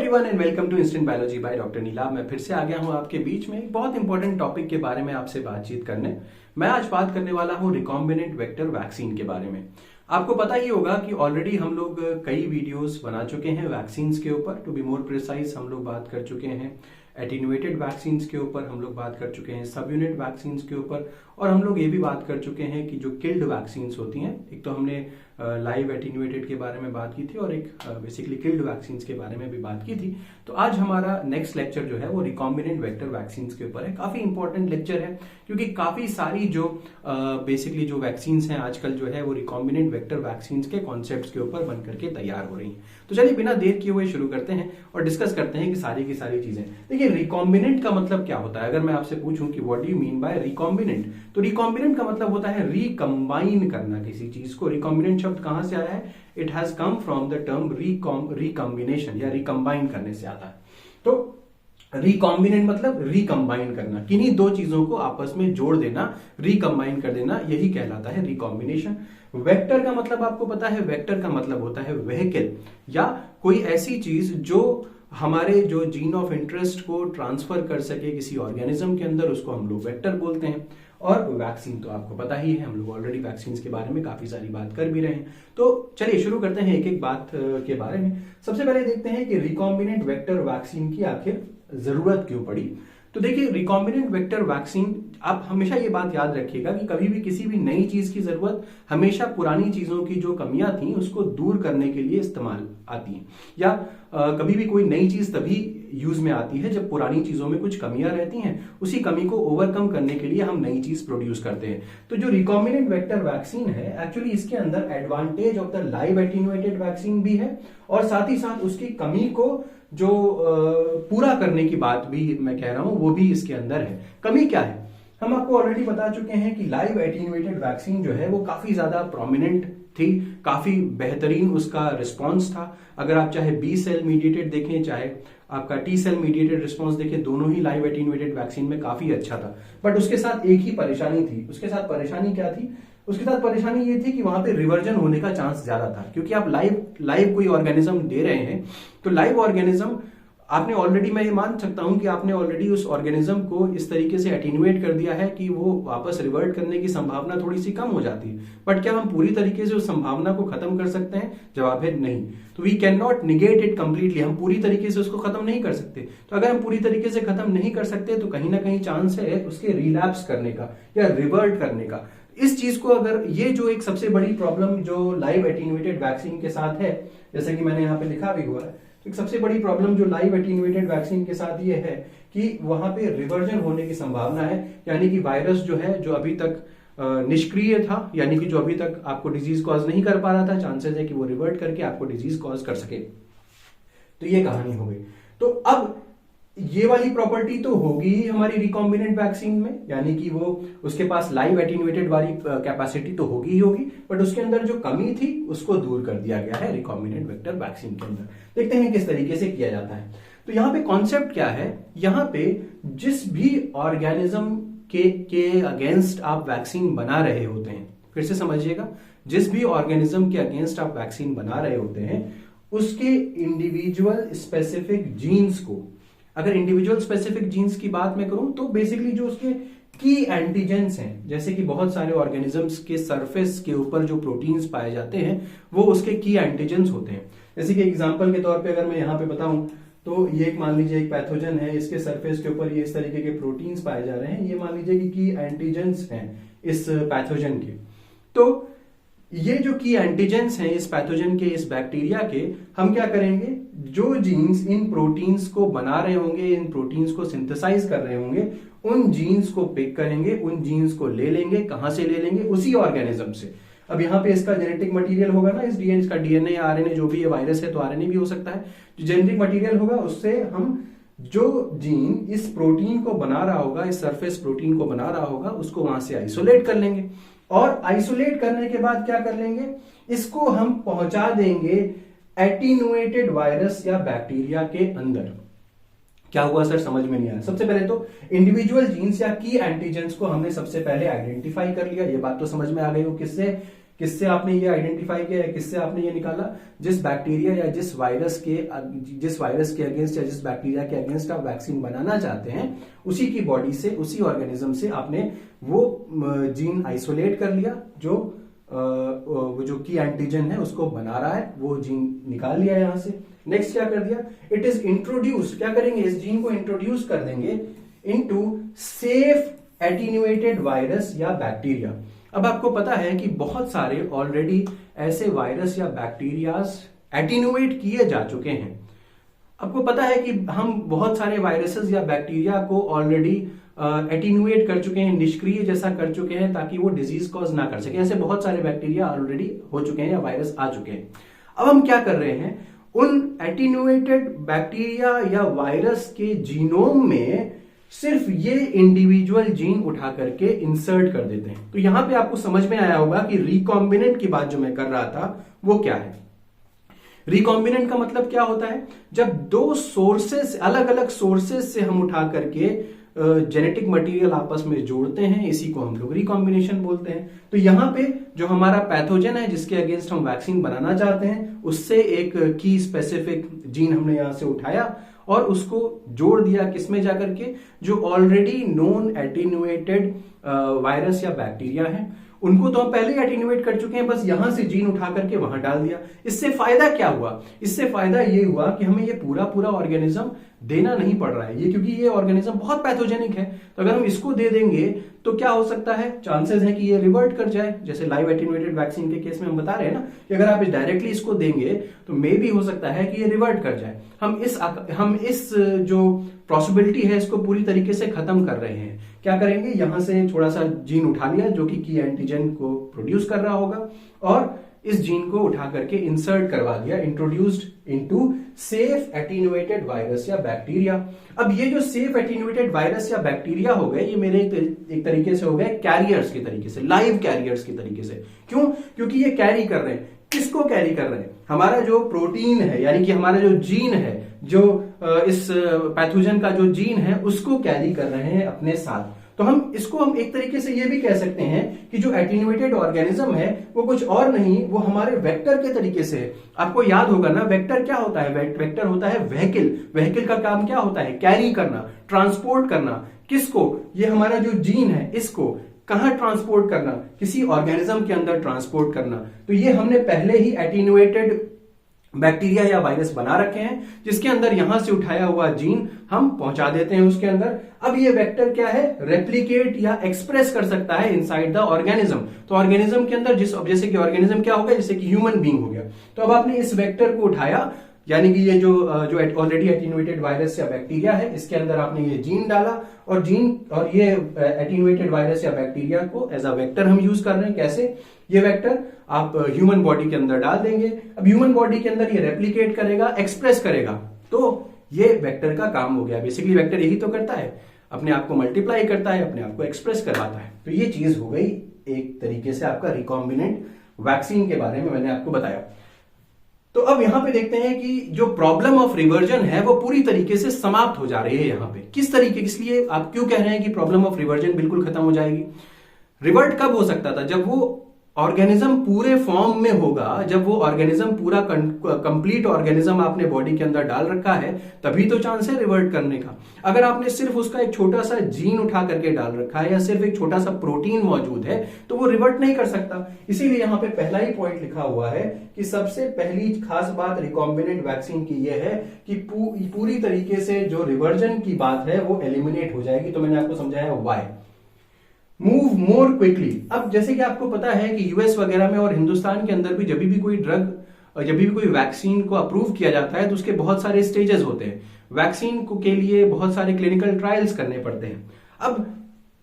Everyone and welcome to instant biology by doctor Neela. मैं फिर से आ गया हूं आपके बीच में एक बहुत इंपॉर्टेंट टॉपिक के बारे में आपसे बातचीत करने। मैं आज बात करने वाला हूं रिकॉम्बिनेंट वेक्टर वैक्सीन के बारे में। आपको पता ही होगा कि ऑलरेडी हम लोग कई वीडियोस बना चुके हैं वैक्सीन के ऊपर। टू बी मोर प्रिसाइज हम लोग बात कर चुके हैं एटीन्यूएटेड वैक्सीन के ऊपर, हम लोग बात कर चुके हैं सब यूनिट वैक्सीन के ऊपर, और हम लोग ये भी बात कर चुके हैं कि जो किल्ड वैक्सीन होती हैं, एक तो हमने लाइव एटीन्यूएटेड के बारे में बात की थी और एक बेसिकली किल्ड वैक्सीन के बारे में भी बात की थी। तो आज हमारा नेक्स्ट लेक्चर जो है वो रिकॉम्बिनेंट वेक्टर वैक्सीन के ऊपर है। काफी इंपॉर्टेंट लेक्चर है क्योंकि काफी सारी जो बेसिकली जो वैक्सीन हैं आजकल जो है वो रिकॉम्बिनेंट वेक्टर वैक्सीन के कॉन्सेप्ट के ऊपर बन करके तैयार हो रही हैं। तो चलिए बिना देर किए हुए शुरू करते हैं और डिस्कस करते हैं कि सारी की सारी चीजें। देखिए रिकॉम्बिनेंट का मतलब क्या होता है। अगर मैं आपसे पूछूं कि what do you mean by recombinant, तो रिकॉम्बिनेंट का मतलब होता है रिकंबाइन करना किसी चीज को। रिकॉम्बिनेंट शब्द कहां से आया है? It has come from the term recombination या रिकंबाइन करने से आता है। तो रिकॉम्बिनेंट मतलब रिकंबाइन करना, किन्हीं दो चीजों को आपस में जोड़ देना, रिकंबाइन कर देना, यही कहलाता है रिकॉम्बिनेशन। वेक्टर का मतलब आपको पता है, वेक्टर का मतलब होता है व्हीकल या कोई ऐसी चीज जो हमारे जो जीन ऑफ इंटरेस्ट को ट्रांसफर कर सके किसी ऑर्गेनिज्म के अंदर, उसको हम लोग वेक्टर बोलते हैं। और वैक्सीन तो आपको पता ही है, हम लोग ऑलरेडी वैक्सीन के बारे में काफी सारी बात कर भी रहे हैं। तो चलिए शुरू करते हैं एक एक बात के बारे में। सबसे पहले देखते हैं कि रिकॉम्बिनेंट वेक्टर वैक्सीन की आखिर जरूरत क्यों पड़ी। तो देखिए रिकॉम्बिनेंट वेक्टर वैक्सीन, आप हमेशा ये बात याद रखिएगा कि कभी भी किसी भी नई चीज की जरूरत हमेशा पुरानी चीजों की जो कमियां थी उसको दूर करने के लिए इस्तेमाल आती है, या कभी भी कोई नई चीज तभी यूज में आती है जब पुरानी चीजों में कुछ कमियां रहती हैं। उसी कमी को ओवरकम करने के लिए हम नई चीज प्रोड्यूस करते हैं। तो जो रिकॉम्बिनेंट वेक्टर वैक्सीन है, एक्चुअली इसके अंदर advantage of the live attenuated vaccine भी है और साथ ही साथ उसकी कमी को जो पूरा करने की बात भी मैं कह रहा हूं वो भी इसके अंदर है। कमी क्या है? हम आपको ऑलरेडी बता चुके हैं कि लाइव एटीन्यूएटेड वैक्सीन जो है वो काफी ज्यादा प्रोमिनेंट थी, काफी बेहतरीन उसका रिस्पांस था। अगर आप चाहे बी सेल मीडिएटेड देखें, चाहे आपका टी सेल मीडिएटेड रिस्पांस देखें, दोनों ही लाइव एटीन्यूएटेड वैक्सीन में काफी अच्छा था। बट उसके साथ एक ही परेशानी थी। उसके साथ परेशानी क्या थी? उसके साथ परेशानी ये थी कि वहां पे रिवर्जन होने का चांस ज्यादा था, क्योंकि आप लाइव कोई ऑर्गेनिज्म दे रहे हैं। तो लाइव ऑर्गेनिज्म आपने ऑलरेडी, मैं ये मान सकता हूं कि आपने ऑलरेडी उस ऑर्गेनिज्म को इस तरीके से एटीन्यूएट कर दिया है कि वो वापस रिवर्ट करने की संभावना थोड़ी सी कम हो जाती है। बट क्या हम पूरी तरीके से उस संभावना को खत्म कर सकते हैं? जवाब है नहीं। तो we can not negate it completely, हम पूरी तरीके से उसको खत्म नहीं कर सकते। तो अगर हम पूरी तरीके से खत्म नहीं कर सकते तो कहीं ना कहीं चांस है उसके रिलैप्स करने का या रिवर्ट करने का। इस चीज को अगर, ये जो एक सबसे बड़ी प्रॉब्लम जो लाइव एटीन्यूएटेड वैक्सीन के साथ है, जैसे कि मैंने यहाँ पे लिखा भी हुआ है, एक सबसे बड़ी प्रॉब्लम जो लाइव एटीन्यूएटेड वैक्सीन के साथ ये है कि वहां पे रिवर्जन होने की संभावना है। यानी कि वायरस जो है, जो अभी तक निष्क्रिय था, यानी कि जो अभी तक आपको डिजीज कॉज नहीं कर पा रहा था, चांसेस है कि वो रिवर्ट करके आपको डिजीज कॉज कर सके। तो ये कहानी हो गई। तो अब ये वाली प्रॉपर्टी तो होगी ही हमारी रिकॉम्बिनेंट वैक्सीन में, यानी कि वो उसके पास लाइव एटीन्यूएटेड वाली कैपेसिटी तो होगी ही होगी, बट उसके अंदर जो कमी थी उसको दूर कर दिया गया है रिकॉम्बिनेंट वेक्टर वैक्सीन के अंदर। देखते हैं किस तरीके से किया जाता है। तो यहाँ पे कॉन्सेप्ट क्या है? यहाँ पे जिस भी ऑर्गेनिज्म के अगेंस्ट आप वैक्सीन बना रहे होते हैं, फिर से समझिएगा, जिस भी ऑर्गेनिज्म के अगेंस्ट आप वैक्सीन बना रहे होते हैं उसके इंडिविजुअल स्पेसिफिक जीन्स को, अगर इंडिविजुअल स्पेसिफिक जीन्स की बात मैं करूं तो बेसिकली जो उसके की एंटीजेंस हैं, जैसे कि बहुत सारे ऑर्गेनिजम्स के सरफेस के ऊपर जो प्रोटीन्स पाए जाते हैं वो उसके की एंटीजेंस होते हैं। जैसे कि एग्जांपल के तौर पे अगर मैं यहाँ पे बताऊं तो ये एक, मान लीजिए एक पैथोजन है, इसके सरफेस के ऊपर ये इस तरीके के प्रोटीन्स पाए जा रहे हैं, ये मान लीजिए कि की एंटीजेंस हैं इस पैथोजन के। तो ये जो की एंटीजेंस हैं इस पैथोजन के, इस बैक्टीरिया के, हम क्या करेंगे, जो जीन्स इन प्रोटीन्स को बना रहे होंगे, इन प्रोटीन्स को सिंथेसाइज कर रहे होंगे, उन जीन्स को पिक करेंगे, उन जीन्स को ले लेंगे। कहां से ले लेंगे? उसी ऑर्गेनिज्म से। अब यहाँ पे इसका जेनेटिक मटेरियल होगा ना, इस डीएनए का, डीएनए या आरएनए, जो भी ये वायरस है तो आरएनए भी हो सकता है। जो जेनेटिक मटेरियल होगा उससे हम जो जीन इस प्रोटीन को बना रहा होगा, इस सरफेस प्रोटीन को बना रहा होगा, उसको वहां से आइसोलेट कर लेंगे। और आइसोलेट करने के बाद क्या कर लेंगे, इसको हम पहुंचा देंगे एटीन्यूएटेड वायरस या बैक्टीरिया के अंदर। क्या हुआ सर, समझ में नहीं आया? सबसे पहले तो इंडिविजुअल जीन्स या की एंटीजेंस को हमने सबसे पहले आइडेंटिफाई कर लिया। ये बात तो समझ में आ गई हो, किससे? किससे आपने ये आइडेंटिफाई किया है, किससे आपने ये निकाला? जिस बैक्टीरिया या जिस वायरस के अगेंस्ट या जिस बैक्टीरिया के अगेंस्ट आप वैक्सीन बनाना चाहते हैं, उसी की बॉडी से, उसी ऑर्गेनिज्म से आपने वो जीन आइसोलेट कर लिया, वो जो की एंटीजन है उसको बना रहा है, वो जीन निकाल लिया यहां से। नेक्स्ट क्या कर दिया? इट इज इंट्रोड्यूस्ड, क्या करेंगे? इस जीन को इंट्रोड्यूस कर देंगे इनटू सेफ एटीन्यूएटेड वायरस या बैक्टीरिया। अब आपको पता है कि बहुत सारे ऑलरेडी ऐसे वायरस या बैक्टीरियाज एटीन्यूएट किए जा चुके हैं। आपको पता है कि हम बहुत सारे वायरसेस या बैक्टीरिया को ऑलरेडी एटीन्यूएट कर चुके हैं, निष्क्रिय जैसा कर चुके हैं, ताकि वो डिजीज कॉज ना कर सके। ऐसे बहुत सारे बैक्टीरिया ऑलरेडी हो चुके हैं या वायरस आ चुके हैं। अब हम क्या कर रहे हैं? उन एटीन्यूएटेड बैक्टीरिया या वायरस के जीनोम में सिर्फ ये इंडिविजुअल जीन उठा करके इंसर्ट कर देते हैं। तो यहां पे आपको समझ में आया होगा कि रिकॉम्बिनेंट की बात जो मैं कर रहा था वो क्या है। रिकॉम्बिनेंट का मतलब क्या होता है? जब दो सोर्सेस, अलग अलग सोर्सेस से हम उठा करके जेनेटिक मटेरियल आपस में जोड़ते हैं, इसी को हम लोग रिकॉम्बिनेशन बोलते हैं। तो यहां पे जो हमारा पैथोजन है जिसके अगेंस्ट हम वैक्सीन बनाना चाहते हैं, उससे एक की स्पेसिफिक जीन हमने यहां से उठाया और उसको जोड़ दिया किसमें जाकर के? जो ऑलरेडी नोन एटीन्यूएटेड वायरस या बैक्टीरिया है, उनको तो हम पहले ही एटीन्यूएट कर चुके हैं, बस यहां से जीन उठा करके वहां डाल दिया। इससे फायदा क्या हुआ? इससे फायदा ये हुआ कि हमें ये पूरा ऑर्गेनिज्म देना नहीं पड़ रहा है, ये क्योंकि ये ऑर्गेनिज्म बहुत पैथोजेनिक है। तो अगर हम इसको दे देंगे तो क्या हो सकता है? चांसेस है कि ये रिवर्ट कर जाए, जैसे लाइव एटीन्यूएटेड वैक्सीन के केस में हम बता रहे हैं ना कि अगर आप डायरेक्टली इसको देंगे तो मे भी हो सकता है कि ये रिवर्ट कर जाए। हम इस जो पॉसिबिलिटी है इसको पूरी तरीके से खत्म कर रहे हैं। क्या करेंगे? यहां से थोड़ा सा जीन उठा लिया जो कि की एंटीजन को प्रोड्यूस कर रहा होगा, और इस जीन को उठा करके इंसर्ट करवा दिया, introduced into safe attenuated virus या बैक्टीरिया। अब ये जो सेफ एटीन्यूएटेड वायरस या बैक्टीरिया हो गए, ये मेरे एक तरीके से हो गए कैरियर्स के तरीके से, लाइव कैरियर्स के तरीके से। क्यों? क्योंकि ये कैरी कर रहे हैं। किसको कैरी कर रहे हैं? हमारा जो प्रोटीन है, यानी कि हमारा जो जीन है, जो इस पैथोजन का जो जीन है उसको कैरी कर रहे हैं अपने साथ। तो हम एक तरीके से ये भी कह सकते हैं कि जो एटीन्यूएटेड ऑर्गेनिज्म है वो कुछ और नहीं, वो हमारे वेक्टर के तरीके से है। आपको याद होगा ना, वेक्टर क्या होता है? वेक्टर होता है व्हीकल। व्हीकल का काम क्या होता है? कैरी करना, ट्रांसपोर्ट करना। किसको? ये हमारा जो जीन है इसको कहां ट्रांसपोर्ट करना? किसी ऑर्गेनिज्म के अंदर ट्रांसपोर्ट करना। तो ये हमने पहले ही एटीन्यूएटेड बैक्टीरिया या वायरस बना रखे हैं, जिसके अंदर यहां से उठाया हुआ जीन हम पहुंचा देते हैं उसके अंदर। अब ये वेक्टर क्या है? रेप्लिकेट या एक्सप्रेस कर सकता है इनसाइड द ऑर्गेनिज्म। तो ऑर्गेनिज्म के अंदर जैसे कि ऑर्गेनिज्म क्या हो गया? जैसे कि ह्यूमन बीइंग हो गया। तो अब आपने इस वेक्टर को उठाया, यानी कि ये जो ऑलरेडी एटीन्यूएटेड वायरस या बैक्टीरिया है, इसके अंदर आपने ये जीन डाला, और ये एटीन्यूएटेड वायरस या बैक्टीरिया को एज अ वेक्टर हम यूज कर रहे हैं। कैसे? ये वेक्टर आप ह्यूमन बॉडी के अंदर डाल देंगे। अब ह्यूमन बॉडी के अंदर ये रेप्लिकेट करेगा, एक्सप्रेस करेगा। तो ये वेक्टर का काम हो गया। बेसिकली वेक्टर यही तो करता है, अपने आप को मल्टीप्लाई करता है, अपने आप को एक्सप्रेस करवाता है। तो ये चीज हो गई एक तरीके से आपका रिकॉम्बिनेंट वैक्सीन के बारे में मैंने आपको बताया। तो अब यहां पे देखते हैं कि जो प्रॉब्लम ऑफ रिवर्जन है वो पूरी तरीके से समाप्त हो जा रही है। यहां पे किस तरीके, इसलिए आप क्यों कह रहे हैं कि प्रॉब्लम ऑफ रिवर्जन बिल्कुल खत्म हो जाएगी? रिवर्ट कब हो सकता था? जब वो ऑर्गेनिज्म पूरे फॉर्म में होगा, जब वो ऑर्गेनिज्म पूरा कंप्लीट ऑर्गेनिज्म आपने बॉडी के अंदर डाल रखा है, तभी तो चांस है रिवर्ट करने का। अगर आपने सिर्फ उसका एक छोटा सा जीन उठा करके डाल रखा है या सिर्फ एक छोटा सा प्रोटीन मौजूद है, तो वो रिवर्ट नहीं कर सकता। इसीलिए यहां पे पहला ही पॉइंट लिखा हुआ है कि सबसे पहली खास बात रिकॉम्बिनेंट वैक्सीन की यह है कि पूरी तरीके से जो रिवर्जन की बात है वो एलिमिनेट हो जाएगी। तो मैंने आपको समझाया व्हाई। Move more quickly. अब जैसे कि आपको पता है कि यूएस वगैरह में और हिंदुस्तान के अंदर भी जब भी कोई ड्रग, जब भी कोई वैक्सीन को अप्रूव किया जाता है तो उसके बहुत सारे स्टेजेस होते हैं। वैक्सीन को के लिए बहुत सारे क्लिनिकल ट्रायल्स करने पड़ते हैं। अब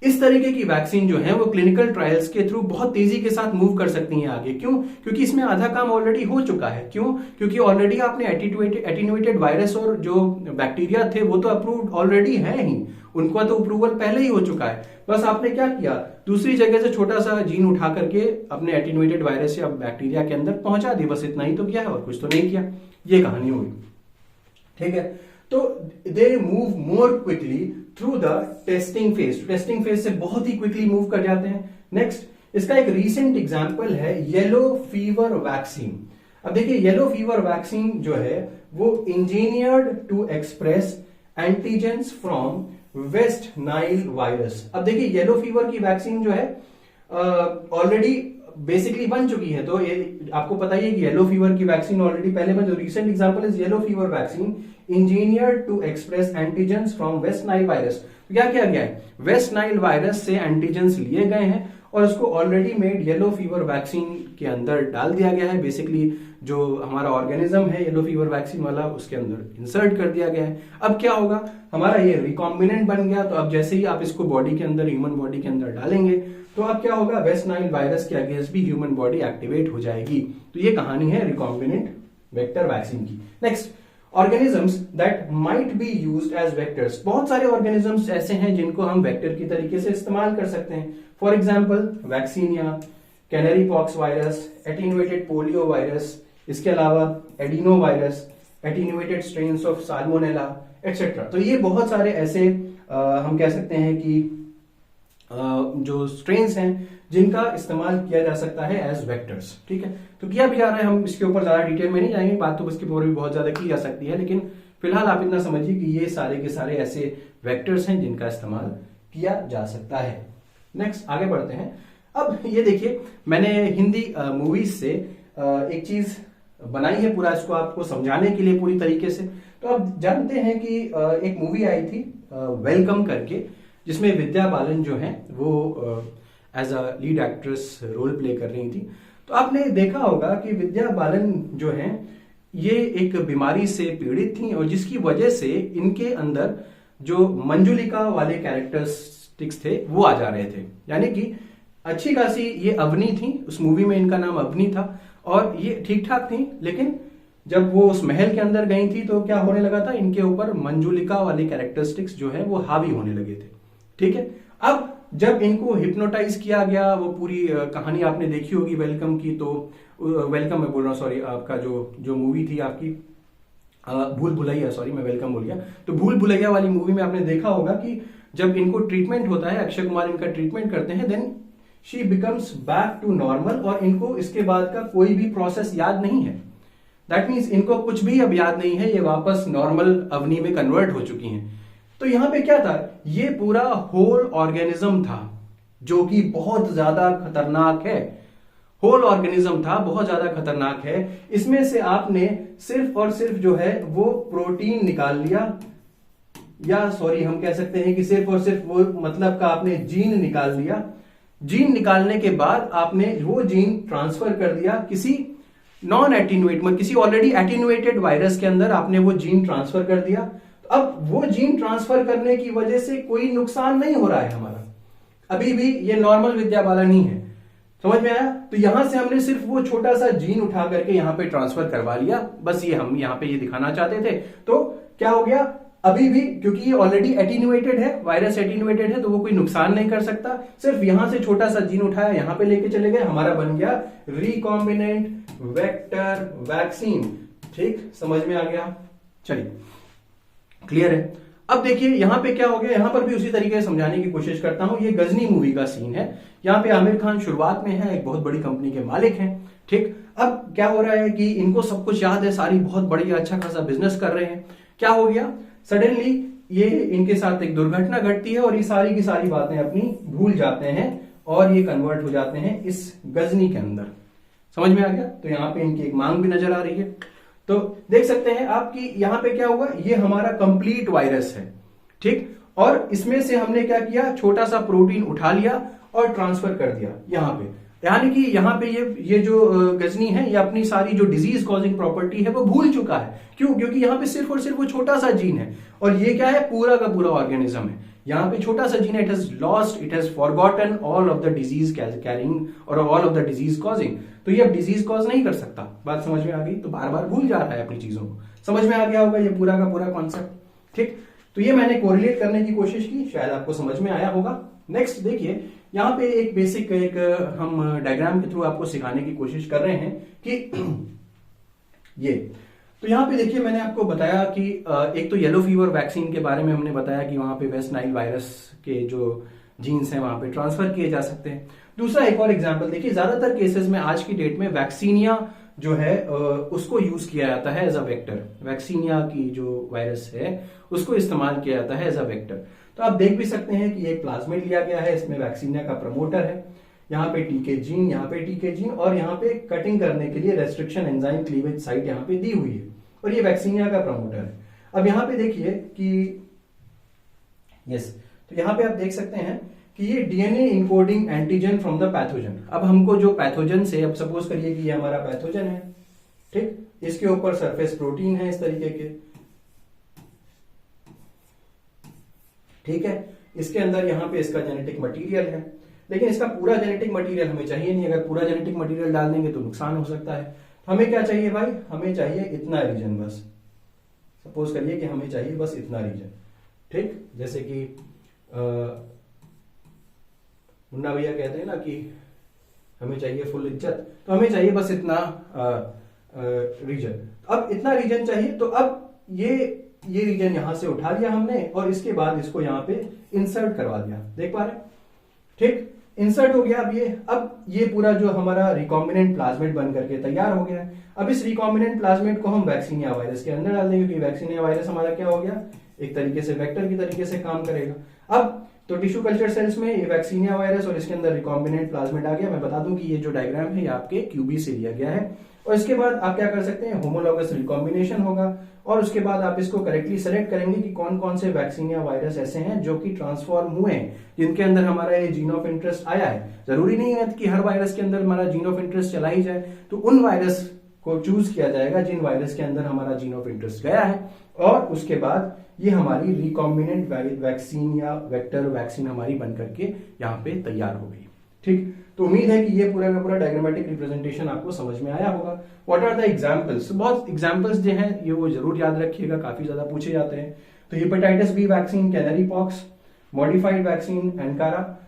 इस तरीके की वैक्सीन जो है वो क्लिनिकल ट्रायल्स के थ्रू बहुत तेजी के साथ मूव कर सकती हैं आगे। क्यों? क्योंकि इसमें आधा काम ऑलरेडी हो चुका है। क्यों? क्योंकि ऑलरेडी आपने एटीन्यूएटेड वायरस और जो बैक्टीरिया थे वो तो अप्रूव्ड ऑलरेडी है ही, उनका तो अप्रूवल पहले ही हो चुका है। बस आपने क्या किया? दूसरी जगह से छोटा सा जीन उठा करके अपने एटीन्यूएटेड वायरस या बैक्टीरिया के अंदर पहुंचा दी, बस इतना ही तो किया है और कुछ तो नहीं किया। ये कहानी होगी। ठीक है, तो they move more quickly through the testing phase. Testing phase से बहुत ही क्विकली मूव कर जाते हैं। नेक्स्ट, इसका एक रीसेंट एग्जांपल है येलो फीवर वैक्सीन। अब देखिए येलो फीवर वैक्सीन जो है वो engineered to express antigens from West Nile virus. अब देखिए येलो फीवर की वैक्सीन जो है ऑलरेडी बेसिकली बन चुकी है, तो ये आपको पता ही है कि येलो फीवर की वैक्सीन ऑलरेडी पहले बन, जो recent example is yellow fever vaccine engineered to express antigens from West Nile virus. तो क्या किया गया है, वेस्ट नाइल वायरस से एंटीजेंस लिए गए हैं और उसको already made yellow fever vaccine के अंदर डाल दिया गया है। बेसिकली जो हमारा ऑर्गेनिज्म है येलो फीवर वैक्सीन वाला उसके अंदर इंसर्ट कर दिया गया है। अब क्या होगा, हमारा ये रिकॉम्बिनेंट बन गया, तो अब जैसे ही आप इसको बॉडी के अंदर, ह्यूमन बॉडी के अंदर डालेंगे तो अब क्या होगा, वेस्ट नाइल वायरस के अगेंस्ट भी ह्यूमन बॉडी एक्टिवेट हो जाएगी। तो ये कहानी है रिकॉम्बिनेंट वेक्टर वैक्सीन की। Next, organisms that might be used as vectors. बहुत सारे ऑर्गेनिजम्स ऐसे हैं जिनको हम वेक्टर की तरीके से इस्तेमाल कर सकते हैं। For example vaccinia, canary pox virus, attenuated polio virus, इसके अलावा adeno virus, attenuated strains of salmonella etcetera. तो ये बहुत सारे ऐसे हम कह सकते हैं कि जो स्ट्रेन्स हैं जिनका इस्तेमाल किया जा सकता है एज वेक्टर्स। ठीक है, तो किया भी जा रहा है, हम इसके ऊपर ज्यादा डिटेल में नहीं जाएंगे, बात तो इसके ऊपर भी बहुत ज्यादा की जा सकती है, लेकिन फिलहाल आप इतना समझिए कि ये सारे के सारे ऐसे वेक्टर्स हैं जिनका इस्तेमाल किया जा सकता है। नेक्स्ट आगे बढ़ते हैं। अब ये देखिए मैंने हिंदी मूवीज से एक चीज बनाई है पूरा इसको आपको समझाने के लिए पूरी तरीके से। तो आप जानते हैं कि एक मूवी आई थी वेलकम करके, जिसमें विद्या बालन जो है वो as a lead actress role play कर रही थी। तो आपने देखा होगा कि विद्या बालन जो है ये एक बीमारी से पीड़ित थी और जिसकी वजह से इनके अंदर जो मंजुलिका वाले कैरेक्टरिस्टिक्स थे वो आ जा रहे थे। यानी कि अच्छी खासी ये अवनी थी, उस मूवी में इनका नाम अवनी था और ये ठीक ठाक थी, लेकिन जब वो उस महल के अंदर गई थी तो क्या होने लगा था, इनके ऊपर मंजुलिका वाले कैरेक्टरिस्टिक्स जो है वो हावी होने लगे थे। ठीक है, अब जब इनको हिप्नोटाइज किया गया, वो पूरी कहानी आपने देखी होगी वेलकम की, तो वेलकम मैं बोल रहा हूँ, सॉरी, आपका जो मूवी थी आपकी भूल भुलैया, सॉरी मैं वेलकम बोल गया। तो भूल भुलैया वाली मूवी में आपने देखा होगा कि जब इनको ट्रीटमेंट होता है, अक्षय कुमार इनका ट्रीटमेंट करते हैं, then she becomes back to normal और इनको इसके बाद का कोई भी प्रोसेस याद नहीं है। दैट मीन्स इनको कुछ भी अब याद नहीं है, ये वापस नॉर्मल अवनी में कन्वर्ट हो चुकी हैं। तो यहां पे क्या था, ये पूरा होल ऑर्गेनिज्म था जो कि बहुत ज्यादा खतरनाक है। होल ऑर्गेनिज्म था, बहुत ज्यादा खतरनाक है। इसमें से आपने सिर्फ और सिर्फ जो है वो प्रोटीन निकाल लिया, या सॉरी हम कह सकते हैं कि सिर्फ और सिर्फ वो मतलब का आपने जीन निकाल लिया। जीन निकालने के बाद आपने वो जीन ट्रांसफर कर दिया किसी नॉन एटीन्यूएट में, किसी ऑलरेडी एटीन्यूएटेड वायरस के अंदर आपने वो जीन ट्रांसफर कर दिया। अब वो जीन ट्रांसफर करने की वजह से कोई नुकसान नहीं हो रहा है हमारा, अभी भी ये नॉर्मल विद्या बालन ही है। समझ में आया? तो यहां से हमने सिर्फ वो छोटा सा जीन उठा करके यहां पे ट्रांसफर करवा लिया, बस ये हम यहां पे ये दिखाना चाहते थे। तो क्या हो गया, अभी भी क्योंकि ये ऑलरेडी एटीन्यूएटेड है, वायरस एटीन्यूएटेड है, तो वो कोई नुकसान नहीं कर सकता। सिर्फ यहां से छोटा सा जीन उठाया, यहां पे लेके चले गए, हमारा बन गया रिकॉम्बिनेंट वेक्टर वैक्सीन। ठीक, समझ में आ गया? चलिए, क्लियर है। अब देखिए यहां पे क्या हो गया, यहां पर भी उसी तरीके से समझाने की कोशिश करता हूं। ये गजनी मूवी का सीन है। यहां पे आमिर खान शुरुआत में है, एक बहुत बड़ी कंपनी के मालिक हैं। ठीक, अब क्या हो रहा है कि इनको सब कुछ याद है, सारी बहुत बढ़िया अच्छा खासा बिजनेस कर रहे हैं। क्या हो गया, सडनली ये इनके साथ एक दुर्घटना घटती है और ये सारी की सारी बातें अपनी भूल जाते हैं और ये कन्वर्ट हो जाते हैं इस गजनी के अंदर। समझ में आ गया? तो यहां पे इनकी एक मांग भी नजर आ रही है। तो देख सकते हैं आपकी यहां पे क्या हुआ, ये हमारा कंप्लीट वायरस है। ठीक, और इसमें से हमने क्या किया, छोटा सा प्रोटीन उठा लिया और ट्रांसफर कर दिया यहां पे। यानी कि यहां पे ये जो गजनी है, ये अपनी सारी जो डिजीज कॉजिंग प्रॉपर्टी है वो भूल चुका है। क्यों? क्योंकि यहां पे सिर्फ और सिर्फ वो छोटा सा जीन है और ये क्या है, पूरा का पूरा ऑर्गेनिज्म है। यहाँ पे छोटा सा जीन है, it has lost, it has forgotten all of the disease carrying और all of the disease causing. तो ये अब डिजीज कॉज नहीं कर सकता। बात समझ में आ गई? तो बार बार भूल जा रहा है अपनी चीजों को। समझ में आ गया होगा ये पूरा का पूरा कॉन्सेप्ट। ठीक, तो ये मैंने कोरिलेट करने की कोशिश की, शायद आपको समझ में आया होगा। नेक्स्ट देखिए, यहाँ पे एक बेसिक एक हम डायग्राम के थ्रू आपको सिखाने की कोशिश कर रहे हैं कि ये, तो यहाँ पे देखिए मैंने आपको बताया कि एक तो येलो फीवर वैक्सीन के बारे में हमने बताया कि वहां पे वेस्ट नाइल वायरस के जो जीन्स हैं वहां पे ट्रांसफर किए जा सकते हैं। दूसरा एक और एग्जाम्पल देखिए, ज्यादातर केसेस में आज की डेट में वैक्सीनिया जो है उसको यूज किया जाता है एज अ वेक्टर। वैक्सीनिया की जो वायरस है उसको इस्तेमाल किया जाता है एज अ वेक्टर। तो आप देख भी सकते हैं कि एक प्लाज्मिड लिया गया है, इसमें वैक्सीनिया का प्रमोटर है, यहाँ पे टीके जीन, यहाँ पे टीके जीन, और यहाँ पे कटिंग करने के लिए रेस्ट्रिक्शन एंजाइम क्लीवेज साइट यहाँ पे दी हुई है, और ये वैक्सीनिया का प्रमोटर है। अब यहाँ पे देखिए कि यस, तो यहाँ पे आप देख सकते हैं कि ये DNA encoding antigen from the pathogen. अब हमको जो पैथोजन से, अब सपोज करिए कि ये हमारा पैथोजन है, ठीक, इसके ऊपर सरफेस प्रोटीन है इस तरीके के, ठीक है, इसके अंदर यहाँ पे इसका जेनेटिक मटेरियल है, लेकिन इसका पूरा जेनेटिक मटेरियल हमें चाहिए नहीं। अगर पूरा जेनेटिक मटेरियल डाल देंगे तो नुकसान हो सकता है। तो हमें क्या चाहिए भाई, हमें चाहिए इतना रीजन, बस सपोज करिए कि हमें चाहिए बस इतना रीजन, ठीक, जैसे कि मुन्ना भैया कहते हैं ना कि हमें चाहिए फुल इज्जत, तो हमें चाहिए बस इतना रीजन। अब इतना रीजन चाहिए, तो अब ये रीजन यहां से उठा लिया हमने और इसके बाद इसको यहां पे इंसर्ट करवा दिया, देख पा रहे, ठीक, इंसर्ट हो गया। अब ये पूरा जो हमारा रिकॉम्बिनेंट प्लाज्मिड बन करके तैयार हो गया है। अब इस रिकॉम्बिनेंट प्लाज्मिड को हम वैक्सीनिया वायरस के अंदर डाल देंगे, क्योंकि वैक्सीनिया वायरस हमारा क्या हो गया, एक तरीके से वेक्टर की तरीके से काम करेगा। अब तो टिश्यू कल्चर सेल्स में ये वैक्सीनिया वायरस और इसके अंदर रिकॉम्बिनेंट प्लाज्मिड आ गया। मैं बता दूं कि ये जो डायग्राम है ये आपके क्यूबी से लिया गया है, और इसके बाद आप क्या कर सकते हैं, होमोलॉगस रिकॉम्बिनेशन होगा, और उसके बाद आप इसको करेक्टली सेलेक्ट करेंगे कि कौन कौन से वैक्सीनिया वायरस ऐसे हैं जो कि ट्रांसफॉर्म हुए हैं, जिनके अंदर हमारा ये जीन ऑफ इंटरेस्ट आया है। जरूरी नहीं है कि हर वायरस के अंदर हमारा जीन ऑफ इंटरेस्ट चला ही जाए, तो उन वायरस को चूज किया जाएगा जिन वायरस के अंदर हमारा जीन ऑफ इंटरेस्ट गया है, और उसके बाद ये हमारी रिकॉम्बिनेंट वैक्सीन या वेक्टर वैक्सीन हमारी बन करके यहाँ पे तैयार हो गई, ठीक। तो उम्मीद है कि ये पूरा का पूरा डायग्रामेटिक रिप्रेजेंटेशन आपको समझ में आया होगा। व्हाट आर द एग्जांपल्स, बहुत एग्जांपल्स जो हैं ये वो जरूर याद रखिएगा, काफी ज्यादा पूछे जाते हैं। तो hepatitis B vaccine, canary pox, modified vaccine Ankara,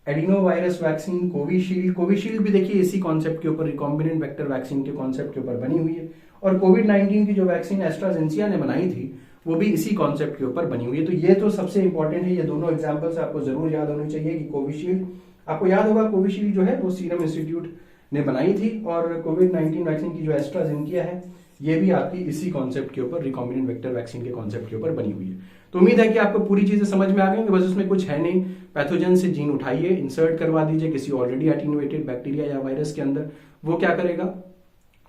adeno virus vaccine, Covishield. Covishield भी देखिए इसी कॉन्सेप्ट के ऊपर, रिकॉम्बिनेंट वेक्टर वैक्सीन के कॉन्सेप्ट के ऊपर बनी हुई है, और कोविड-19 की जो वैक्सीन एस्ट्राजेनेका ने बनाई थी वो भी इसी कॉन्सेप्ट के ऊपर बनी हुई है। तो ये तो सबसे इंपॉर्टेंट है, ये दोनों एग्जांपल्स आपको जरूर याद होनी चाहिए कि कोविशील्ड, आपको याद होगा कोविशील्ड जो है वो सीरम इंस्टीट्यूट ने बनाई थी, और कोविड-19 वैक्सीन की जो एस्ट्राजेनेका है ये भी आपकी इसी कॉन्सेप्ट के ऊपर, रिकॉम्बिनेंट वेक्टर वैक्सीन के कॉन्सेप्ट के ऊपर बनी हुई है। तो उम्मीद है कि आपको पूरी चीजें समझ में आ गई, बस उसमें कुछ है नहीं। पैथोजन से जीन उठाइए, इंसर्ट करवा दीजिए किसी ऑलरेडी एटीन्यूएटेड बैक्टीरिया या वायरस के अंदर, वो क्या करेगा,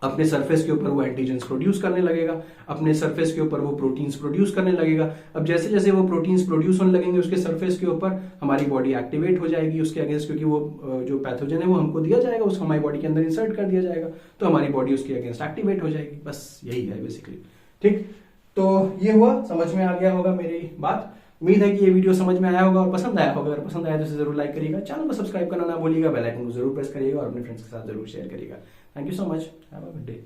अपने सरफेस के ऊपर वो एंटीजेंस प्रोड्यूस करने लगेगा, अपने सरफेस के ऊपर वो प्रोटीन्स प्रोड्यूस करने लगेगा। अब जैसे जैसे वो प्रोटीन्स प्रोड्यूस होने लगेंगे उसके सरफेस के ऊपर, हमारी बॉडी एक्टिवेट हो जाएगी उसके अगेंस्ट, क्योंकि वो जो पैथोजन है वो हमको दिया जाएगा, उसको हमारी बॉडी के अंदर इंसर्ट कर दिया जाएगा, तो हमारी बॉडी उसके अगेंस्ट एक्टिवेट हो जाएगी। बस यही है बेसिकली, ठीक। तो ये हुआ, समझ में आ गया होगा मेरी बात। उम्मीद है कि ये वीडियो समझ में आया होगा और पसंद आया होगा। अगर पसंद आया तो इसे जरूर लाइक करिएगा, चैनल को सब्सक्राइब करना ना भूलिएगा, बेल आइकन को जरूर प्रेस करिएगा और अपने फ्रेंड्स के साथ जरूर शेयर करिएगा। Thank you so much, have a good day.